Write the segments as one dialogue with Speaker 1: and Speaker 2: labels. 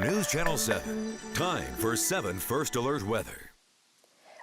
Speaker 1: News Channel 7. Time for 7 First Alert Weather.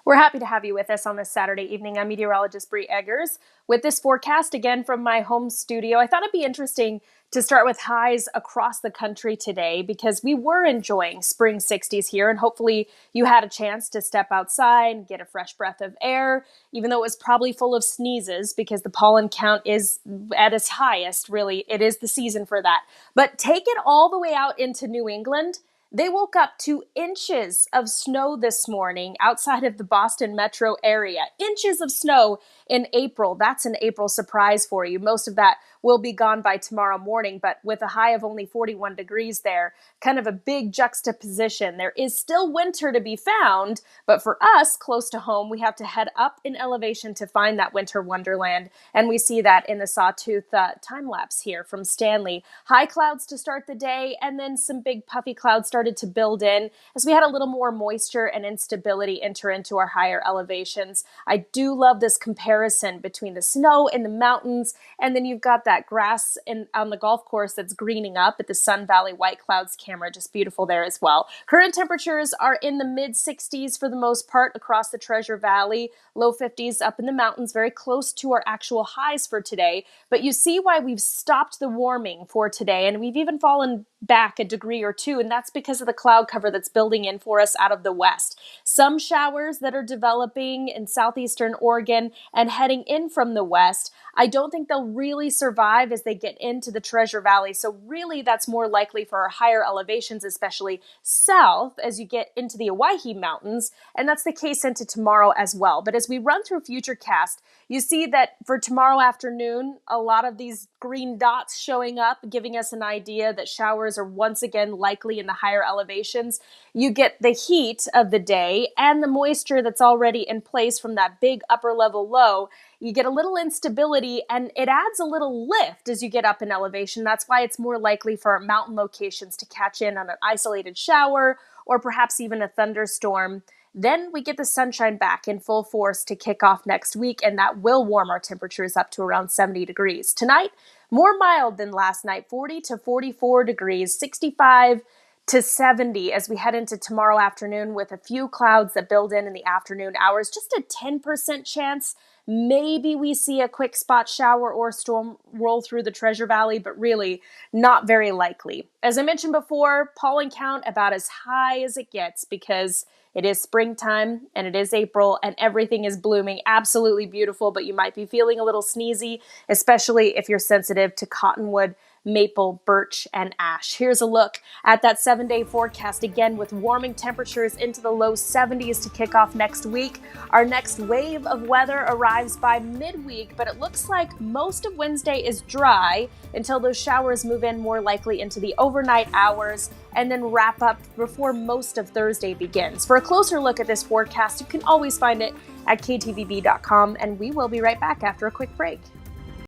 Speaker 2: We're happy to have you with us on this Saturday evening. I'm meteorologist Bree Eggers with this forecast again from my home studio. I thought it'd be interesting to start with highs across the country today because we were enjoying spring 60s here, and hopefully you had a chance to step outside and get a fresh breath of air, even though it was probably full of sneezes because the pollen count is at its highest. Really, it is the season for that. But take it all the way out into New England. They woke up to inches of snow this morning outside of the Boston metro area. Inches of snow in April. That's an April surprise for you. Most of that will be gone by tomorrow morning, but with a high of only 41 degrees there, kind of a big juxtaposition. There is still winter to be found, but for us, close to home, we have to head up in elevation to find that winter wonderland, and we see that in the Sawtooth time-lapse here from Stanley. High clouds to start the day, and then some big puffy clouds started to build in as we had a little more moisture and instability enter into our higher elevations. I do love this comparison between the snow in the mountains, and then you've got that grass on the golf course that's greening up at the Sun Valley White Clouds camera. Just beautiful there as well. Current temperatures are in the mid 60s for the most part across the Treasure Valley, low 50s up in the mountains, very close to our actual highs for today. But you see why we've stopped the warming for today, and we've even fallen back a degree or two, and that's because of the cloud cover that's building in for us out of the west. Some showers that are developing in southeastern Oregon and heading in from the west. I don't think they'll really survive as they get into the Treasure Valley, so really that's more likely for our higher elevations, especially south as you get into the Owyhee Mountains, and that's the case into tomorrow as well. But as we run through Futurecast, you see that for tomorrow afternoon, a lot of these green dots showing up, giving us an idea that showers are once again likely in the higher elevations. You get the heat of the day and the moisture that's already in place from that big upper level low. You get a little instability, and it adds a little lift as you get up in elevation. That's why it's more likely for our mountain locations to catch in on an isolated shower or perhaps even a thunderstorm. Then we get the sunshine back in full force to kick off next week, and that will warm our temperatures up to around 70 degrees. Tonight, more mild than last night, 40 to 44 degrees, 65 to 70 as we head into tomorrow afternoon with a few clouds that build in the afternoon hours. Just a 10% chance. Maybe we see a quick spot shower or storm roll through the Treasure Valley, but really not very likely. As I mentioned before, pollen count about as high as it gets because it is springtime and it is April and everything is blooming. Absolutely beautiful, but you might be feeling a little sneezy, especially if you're sensitive to cottonwood, maple, birch, and ash. Here's a look at that 7-day forecast again with warming temperatures into the low 70s to kick off next week. Our next wave of weather arrives by midweek, but it looks like most of Wednesday is dry until those showers move in more likely into the overnight hours and then wrap up before most of Thursday begins. For a closer look at this forecast, you can always find it at ktvb.com, and we will be right back after a quick break.